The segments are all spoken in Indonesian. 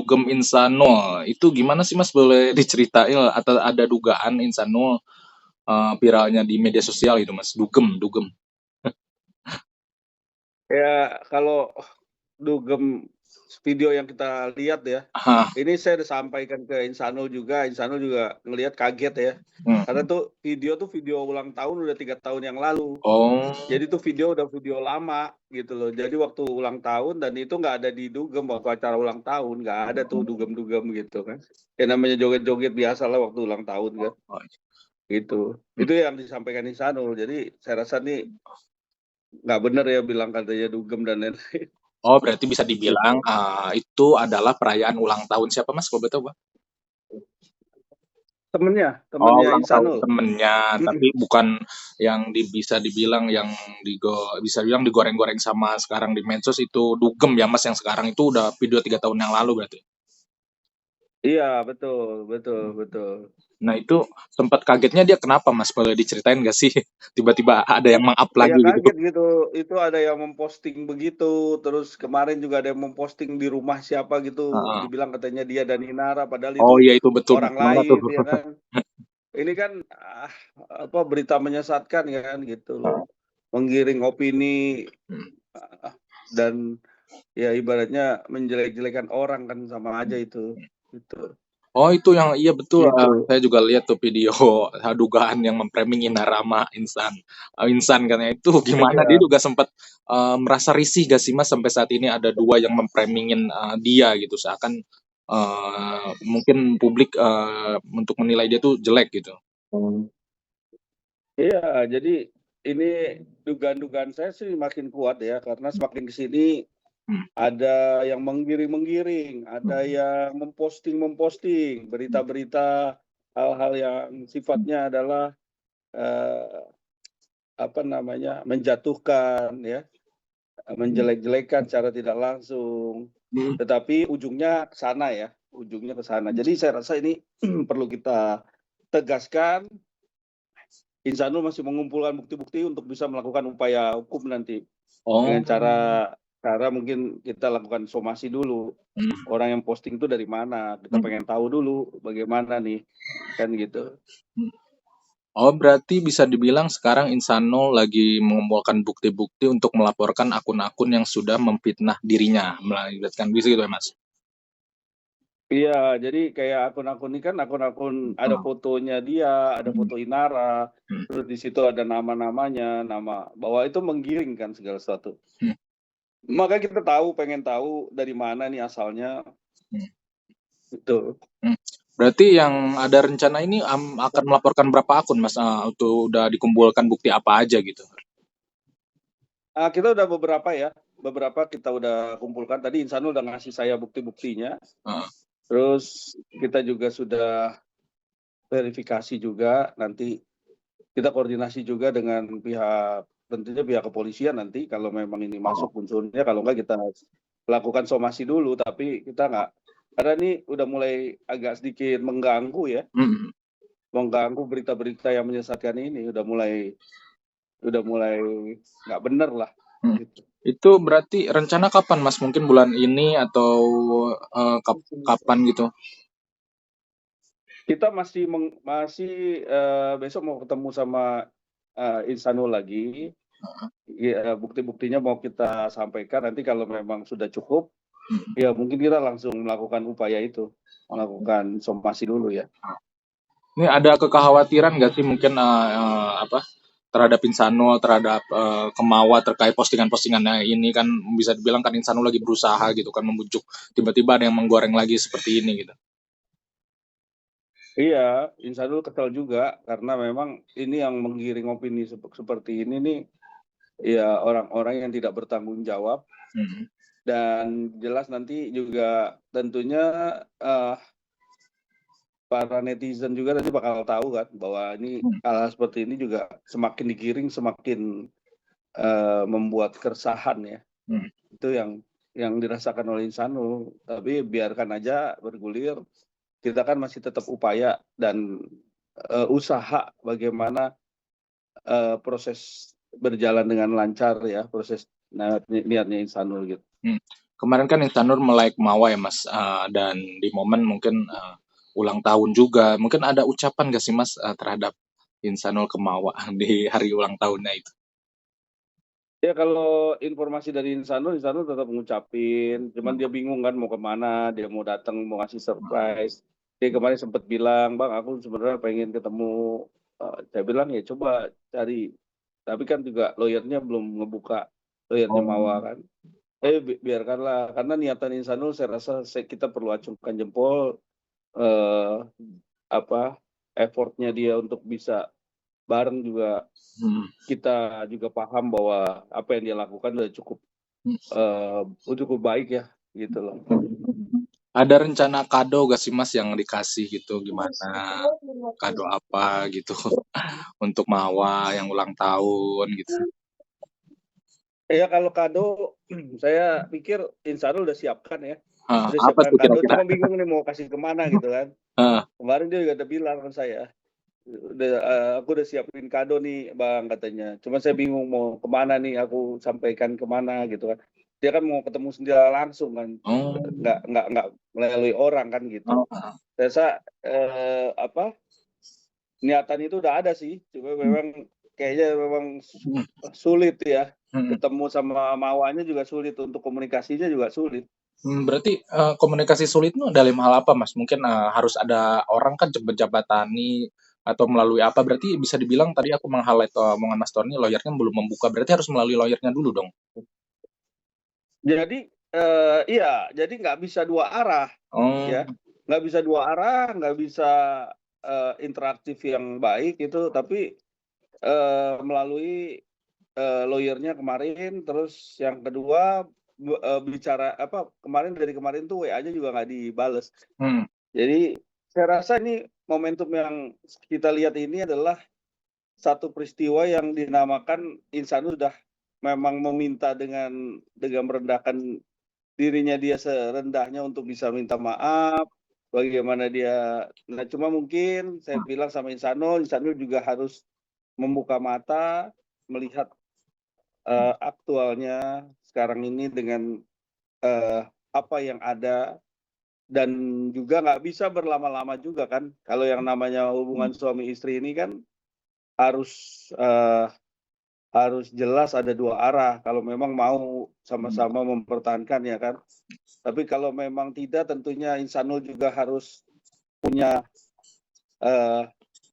dugem Insanul. Itu gimana sih Mas? Boleh diceritain atau ada dugaan Insanul viralnya di media sosial itu Mas? Dugem, dugem. Ya, kalau dugem video yang kita lihat ya, Hah. ini saya udah sampaikan ke Insanul juga ngelihat kaget ya. Karena Hmm. tuh video ulang tahun udah 3 tahun yang lalu. Oh. Jadi tuh udah video lama gitu loh. Jadi waktu ulang tahun dan itu nggak ada di dugem waktu acara ulang tahun, nggak ada tuh dugem-dugem gitu kan. Ya namanya joget-joget biasa lah waktu ulang tahun kan. Oh. Gitu. Hmm. Itu yang disampaikan Insanul. Jadi saya rasa nih nggak benar ya bilang katanya dugem dan lain-lain. Oh, berarti bisa dibilang Gitu. itu adalah perayaan ulang tahun siapa Mas? Kalau betul, Bang? Temennya Oh, temennya ulang tahun Insanul. temennya, tapi bukan yang bisa dibilang yang bisa dibilang digoreng-goreng sama sekarang di medsos itu dugem ya Mas, yang sekarang itu udah video 3 tahun yang lalu berarti. Iya, betul betul betul. Nah itu sempat kagetnya dia kenapa Mas? Boleh diceritain nggak sih? Tiba-tiba ada yang meng-up Ya lagi gitu. kaget gitu, itu ada yang memposting begitu, terus kemarin juga ada yang memposting di rumah siapa gitu, Heeh. dibilang katanya dia dan Inara, padahal Oh itu iya itu betul Mas, orang gimana tuh? lain, ya kan. Ini kan apa berita menyesatkan kan gitu loh, menggiring opini ah, dan ya ibaratnya menjelek-jelekan orang kan sama aja itu, gitu, Oh itu yang iya betul, gitu. saya juga lihat tuh video dugaan yang mem-framing Inarama Insan, Insan kan ya, itu gimana dia Iya. juga sempat, merasa risih gak sih Mas sampai saat ini ada 2 yang mem-framing-in, dia gitu seakan, mungkin publik, untuk menilai dia tuh jelek gitu. Iya, jadi ini dugaan-dugaan saya sih makin kuat ya, karena semakin ke sini Hmm. ada yang menggiring-menggiring, ada Hmm. yang memposting berita-berita hal-hal yang sifatnya adalah eh, apa namanya menjatuhkan ya, menjelek-jelekan secara tidak langsung, Hmm. tetapi ujungnya ke sana ya, ujungnya ke sana. Jadi saya rasa ini perlu kita tegaskan. Insanul masih mengumpulkan bukti-bukti untuk bisa melakukan upaya hukum nanti dengan Oh. cara mungkin kita lakukan somasi dulu. Hmm. Orang yang posting itu dari mana? Kita Hmm. pengen tahu dulu bagaimana nih, kan gitu. Hmm. Oh, berarti bisa dibilang sekarang Insanul lagi mengumpulkan bukti-bukti untuk melaporkan akun-akun yang sudah memfitnah dirinya, melibatkan gitu ya, Mas? Iya, jadi kayak akun-akun ini kan akun-akun ada Hmm. fotonya dia, ada Hmm. foto Inara, Hmm. terus di situ ada nama-namanya, nama bahwa itu menggiring kan segala sesuatu. Hmm. Maka kita pengen tahu dari mana nih asalnya, Hmm. itu. Hmm. Berarti yang ada rencana ini akan melaporkan berapa akun, Mas? Itu udah dikumpulkan bukti apa aja gitu? Kita udah beberapa kita udah kumpulkan. Tadi Insanul udah ngasih saya bukti-buktinya. Heeh. Terus kita juga sudah verifikasi juga. Nanti kita koordinasi juga dengan tentunya pihak kepolisian nanti kalau memang ini masuk unsurnya. Kalau enggak kita lakukan somasi dulu. Tapi kita nggak, karena ini udah mulai agak sedikit mengganggu ya. Hmm. Mengganggu berita-berita yang menyesatkan ini. Udah mulai nggak bener lah. Hmm. Gitu. Itu berarti rencana kapan, Mas? Mungkin bulan ini atau kapan gitu? Kita masih besok mau ketemu sama Insanul lagi. Ya, bukti-buktinya mau kita sampaikan. Nanti kalau memang sudah cukup, ya mungkin kita langsung melakukan upaya itu, melakukan somasi dulu ya. Ini ada kekhawatiran nggak sih mungkin apa terhadap Insanul, terhadap Kemawa terkait postingan-postingannya ini kan bisa dibilang kan Insanul lagi berusaha gitu kan membujuk, tiba-tiba ada yang menggoreng lagi seperti ini gitu. Iya, Insanul kesal juga karena memang ini yang menggiring opini seperti ini nih, ya orang-orang yang tidak bertanggung jawab. Hmm. Dan jelas nanti juga tentunya para netizen juga nanti bakal tahu kan bahwa ini hal seperti ini juga semakin digiring semakin membuat keresahan ya. Hmm. Itu yang dirasakan oleh Insanul. Tapi biarkan aja bergulir. Kita kan masih tetap upaya dan usaha bagaimana proses berjalan dengan lancar ya, proses niatnya Insanul gitu. Hmm. Kemarin kan Insanur melek Mawa ya Mas, dan di momen mungkin ulang tahun juga. Mungkin ada ucapan gak sih Mas terhadap Insanur ke Mawa di hari ulang tahunnya itu? Ya kalau informasi dari Insanul tetap ngucapin, cuman dia bingung kan mau kemana, dia mau datang, mau ngasih surprise. Dia kemarin sempat bilang, "Bang, aku sebenarnya pengen ketemu." Saya bilang, "Ya coba cari." Tapi kan juga lawyernya belum ngebuka, lawyernya Oh. Mawa kan. Biarkanlah, karena niatan Insanul saya rasa kita perlu acungkan jempol, eh, apa, effortnya dia untuk bisa bareng juga. Hmm. Kita juga paham bahwa apa yang dia lakukan udah cukup baik ya, gitu loh. Ada rencana kado gak sih Mas yang dikasih gitu? Gimana? Kado apa gitu untuk Mawa yang ulang tahun gitu? Ya kalau kado, saya pikir Insanul udah siapkan ya, udah Apa siapkan tuh kado, kira-kira? cuma bingung nih mau kasih kemana gitu kan. Heeh. Kemarin dia juga udah bilang ke saya, aku udah siapin kado nih bang katanya, cuma saya bingung mau kemana nih, aku sampaikan kemana gitu kan. Dia kan mau ketemu sendiri langsung kan, Oh. nggak melalui orang kan gitu. Oh. Saya rasa apa, niatan itu udah ada sih, cuma memang kayaknya memang Hmm. sulit ya, Hmm. ketemu sama Mawanya juga sulit, untuk komunikasinya juga sulit. Berarti komunikasi sulit itu dalam hal apa Mas? Mungkin harus ada orang kan menjabatani atau melalui apa? Berarti bisa dibilang tadi aku meng-highlight omongan Mas Tony, lawyernya belum membuka. Berarti harus melalui lawyernya dulu dong. Jadi, iya, jadi nggak bisa dua arah Oh. ya, nggak bisa dua arah, nggak bisa, interaktif yang baik itu, tapi, melalui, lawyer-nya kemarin, terus yang kedua bicara apa, dari kemarin tuh WA-nya juga nggak dibales. Hmm. Jadi saya rasa ini momentum yang kita lihat ini adalah satu peristiwa yang dinamakan Insanul sudah memang meminta dengan merendahkan dirinya dia serendahnya untuk bisa minta maaf, bagaimana dia, nah cuma mungkin saya bilang sama Insanul juga harus membuka mata, melihat, aktualnya sekarang ini dengan, apa yang ada, dan juga nggak bisa berlama-lama juga kan, kalau yang namanya hubungan suami istri ini kan harus, harus jelas ada dua arah, kalau memang mau sama-sama mempertahankan ya kan. Tapi kalau memang tidak, tentunya Insanul juga harus punya,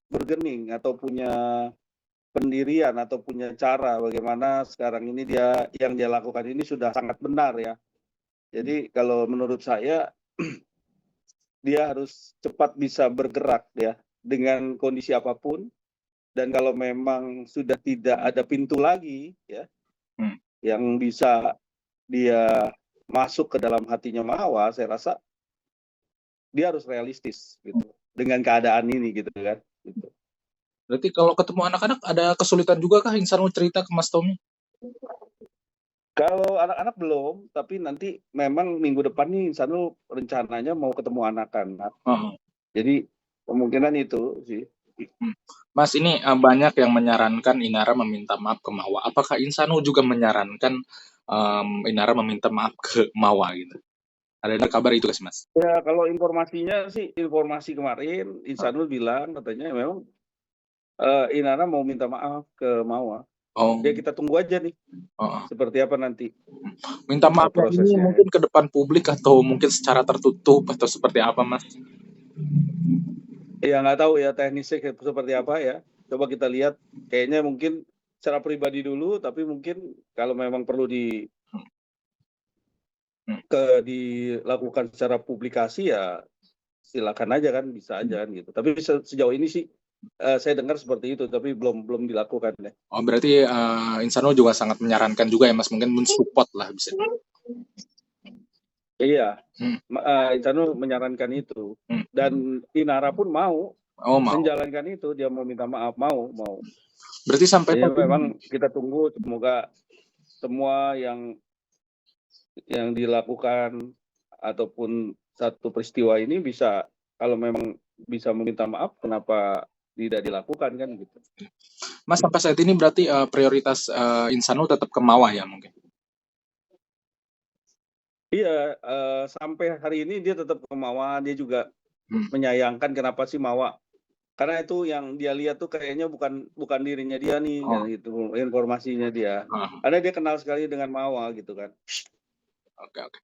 bergening atau punya pendirian atau punya cara bagaimana sekarang ini yang dia lakukan ini sudah sangat benar ya. Jadi kalau menurut saya dia harus cepat bisa bergerak ya, dengan kondisi apapun, dan kalau memang sudah tidak ada pintu lagi ya, Hmm. yang bisa dia masuk ke dalam hatinya Mawa, saya rasa dia harus realistis gitu, dengan keadaan ini gitu kan, gitu. Berarti kalau ketemu anak-anak ada kesulitan juga kah Insan mau cerita ke Mas Tommy? Kalau anak-anak belum, tapi nanti memang minggu depan nih Insanul rencananya mau ketemu anak-anak. Heeh. Jadi kemungkinan itu sih. Mas, ini banyak yang menyarankan Inara meminta maaf ke Mawa. Apakah Insanu juga menyarankan Inara meminta maaf ke Mawa gitu? Ada kabar itu gak sih Mas? Ya kalau informasinya sih, informasi kemarin Insanul bilang katanya memang, Inara mau minta maaf ke Mawa. Oh. Ya kita tunggu aja nih, Heeh. seperti apa nanti, Minta maafnya ini prosesnya ya. mungkin ke depan publik atau mungkin secara tertutup atau seperti apa Mas? Ya nggak tahu ya teknisnya seperti apa ya, coba kita lihat. Kayaknya mungkin secara pribadi dulu, tapi mungkin kalau memang perlu Hmm. dilakukan secara publikasi ya silakan aja kan, bisa aja kan gitu. Tapi sejauh ini sih, saya dengar seperti itu, tapi belum dilakukan ya. Oh berarti Insanu juga sangat menyarankan juga ya Mas, mungkin mensupport lah bisa. Iya, Hmm. Insanul menyarankan itu, Hmm. dan Inara pun mau Oh mau. menjalankan itu, dia mau minta maaf, mau. Berarti sampai Jadi saat ini. memang kita tunggu, semoga semua yang dilakukan ataupun satu peristiwa ini bisa, kalau memang bisa meminta maaf, kenapa tidak dilakukan kan gitu. Mas sampai saat ini berarti prioritas Insanu tetap ke Mawa ya mungkin? Iya, sampai hari ini dia tetap ke Mawa, dia juga Hmm. menyayangkan kenapa sih Mawa, karena itu yang dia lihat tuh kayaknya bukan bukan dirinya dia nih, kayak Oh, gitu, informasinya dia. heeh, Karena dia kenal sekali dengan Mawa gitu kan. oke oke.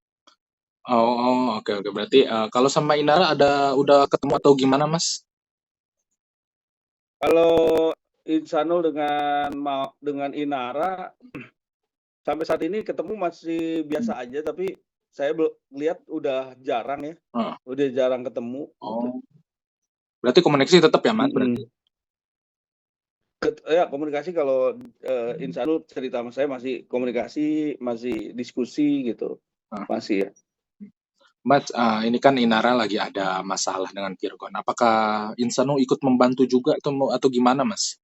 Oke oke. Berarti, kalau sama Inara udah ketemu atau gimana, Mas? Kalau Insanul dengan Inara, sampai saat ini ketemu masih Hmm. biasa aja, tapi saya lihat udah jarang ya, Heeh. udah jarang ketemu gitu. Oh, berarti komunikasi tetap ya, Mas, berarti? Mhm. Ya komunikasi kalau, Insanul cerita sama saya masih komunikasi, masih diskusi gitu, Heeh. masih ya. Mas, ini kan Inara lagi ada masalah dengan Virgon. Apakah Insanu ikut membantu juga atau gimana, Mas?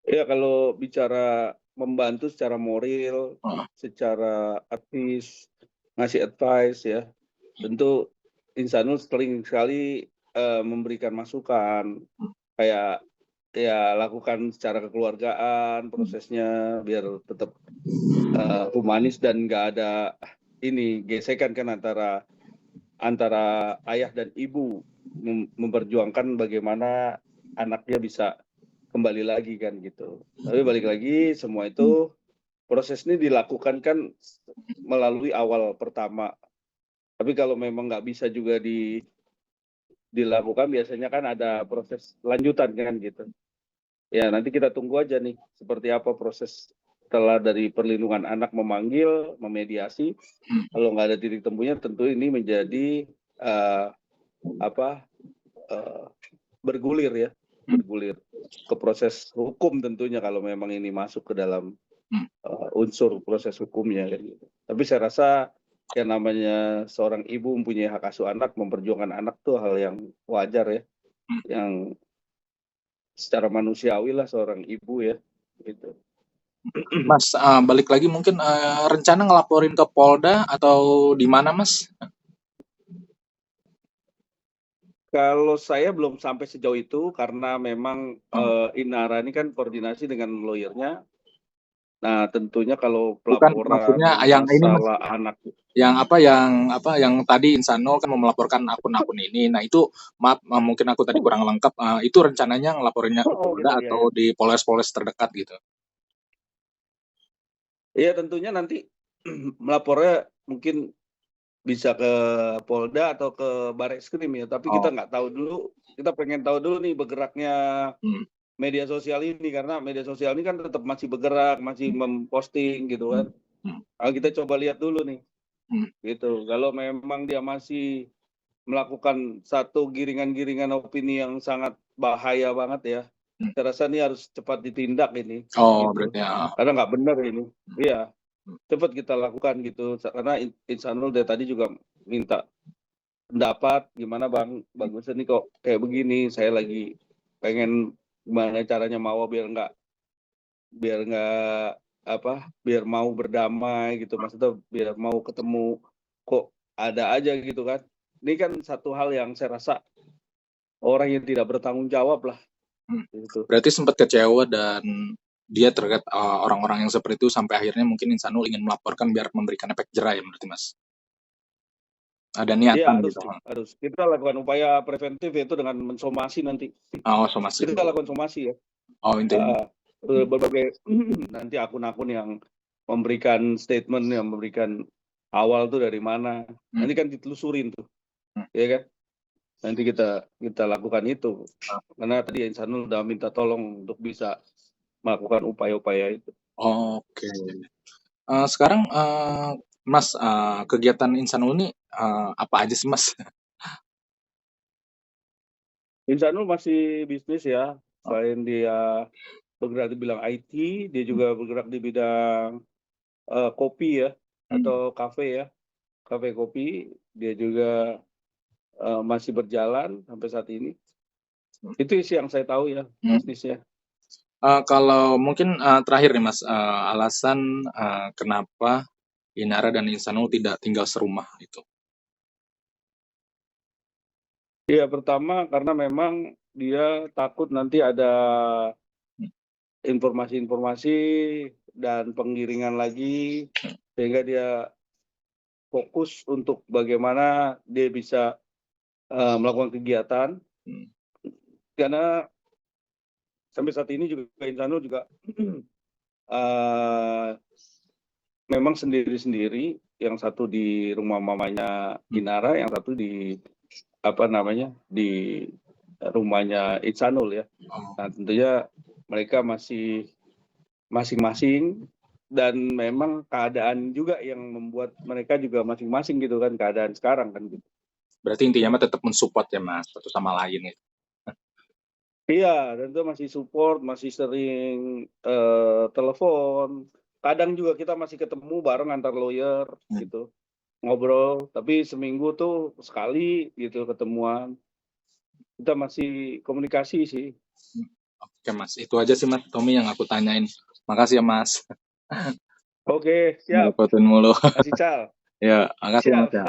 Ya kalau bicara membantu secara moral, Heeh. secara etis, ngasih advice ya, tentu Insanul sering sekali, memberikan masukan, Hmm. kayak ya lakukan secara kekeluargaan Hmm. prosesnya biar tetap, humanis dan nggak ada ini, gesekan kan antara antara ayah dan ibu, memperjuangkan bagaimana anaknya bisa kembali lagi kan gitu. Tapi balik lagi semua Hmm. itu proses ini dilakukan kan melalui awal pertama. Tapi kalau memang nggak bisa juga dilakukan biasanya kan ada proses lanjutan kan gitu. Ya nanti kita tunggu aja nih seperti apa proses setelah dari perlindungan anak memanggil, memediasi. Hmm. Kalau nggak ada titik temunya tentu ini menjadi uh, apa uh, bergulir ya, Hmm. bergulir ke proses hukum tentunya kalau memang ini masuk ke dalam Hmm. unsur proses hukumnya kan gitu. Tapi saya rasa yang namanya seorang ibu mempunyai hak asuh anak, memperjuangkan anak tuh hal yang wajar ya, Hmm. yang secara manusiawi lah seorang ibu ya, gitu. Mas, balik lagi mungkin, rencana ngelaporin ke Polda atau di mana, Mas? Kalau saya belum sampai sejauh itu karena memang Oh, Inara ini kan koordinasi dengan lawyernya. Nah tentunya kalau bukan, pelaporan maksudnya yang ini, Mas, masalah anak. yang tadi Insano kan mau melaporkan akun-akun ini. Nah, itu maaf, mungkin aku tadi kurang lengkap, itu rencananya ngelaporinnya ke Oh gitu Polda ya ya. atau di polres-polres terdekat gitu? Iya tentunya nanti melapornya mungkin bisa ke Polda atau ke Bareskrim ya, tapi kita Oh. nggak tahu dulu, kita pengen tahu dulu nih bergeraknya Hmm. media sosial ini, karena media sosial ini kan tetap masih bergerak, masih Hmm. memposting gitu Hmm. kan. Hmm. Kita coba lihat dulu nih, Hmm. gitu. Kalau memang dia masih melakukan satu giringan-giringan opini yang sangat bahaya banget ya, Hmm. saya rasa ini harus cepat ditindak ini, Oh, gitu. berarti ya. Karena nggak benar ini. Hmm. Iya, Hmm. cepat kita lakukan gitu. Karena Insanul dari tadi juga minta pendapat, gimana Bang, bagusnya nih kok kayak begini, saya lagi pengen gimana caranya Mawa biar nggak biar mau berdamai gitu, maksudnya biar mau ketemu, kok ada aja gitu kan. Ini kan satu hal yang saya rasa orang yang tidak bertanggung jawab lah Hmm. gitu. Berarti sempat kecewa dan dia terkait, orang-orang yang seperti itu sampai akhirnya mungkin Insanul ingin melaporkan biar memberikan efek jerah ya berarti, Mas? Ada Iya niatan harus gitu, sih, harus. Kita lakukan upaya preventif yaitu dengan mensomasi nanti. oh, somasi Kita dulu. lakukan somasi ya. Oh, intinya. Hmm. Berbagai nanti akun-akun yang memberikan statement, yang memberikan awal tuh dari mana. Hmm. Nanti kan ditelusurin tuh, Hmm. ya kan? Nanti kita kita lakukan itu. Karena tadi Insanul udah minta tolong untuk bisa melakukan upaya-upaya itu. Oke. Sekarang, Mas, kegiatan Insanul ini, apa aja sih, Mas? Insanul masih bisnis ya, Oh. selain dia bergerak di bidang IT, dia Hmm. juga bergerak di bidang kopi ya, Hmm. atau kafe ya, kafe kopi. Dia juga masih berjalan sampai saat ini. Itu sih yang saya tahu ya, Hmm. bisnisnya. Kalau mungkin, terakhir nih, Mas, alasan, kenapa Inara dan Insanul tidak tinggal serumah itu? Iya, pertama karena memang dia takut nanti ada Hmm. informasi-informasi dan penggiringan lagi sehingga dia fokus untuk bagaimana dia bisa melakukan kegiatan. Karena sampai saat ini juga Insanul juga memang sendiri-sendiri, yang satu di rumah mamanya Inara, yang satu di di rumahnya Insanul ya. Nah, tentunya mereka masih masing-masing, dan memang keadaan juga yang membuat mereka juga masing-masing gitu kan, keadaan sekarang kan gitu. Berarti intinya mah tetap mensupport ya Mas, satu sama lain gitu. Iya, dan itu masih support, masih sering telepon. Kadang juga kita masih ketemu bareng antar lawyer gitu, ngobrol. Tapi seminggu tuh sekali gitu ketemuan. Kita masih komunikasi sih. Oke Mas, itu aja sih Mas Tommy yang aku tanyain. Makasih ya Mas. Oke, siap. Ngerepotin mulu. Masih Cal. Ya, makasih Mas Siap. ya.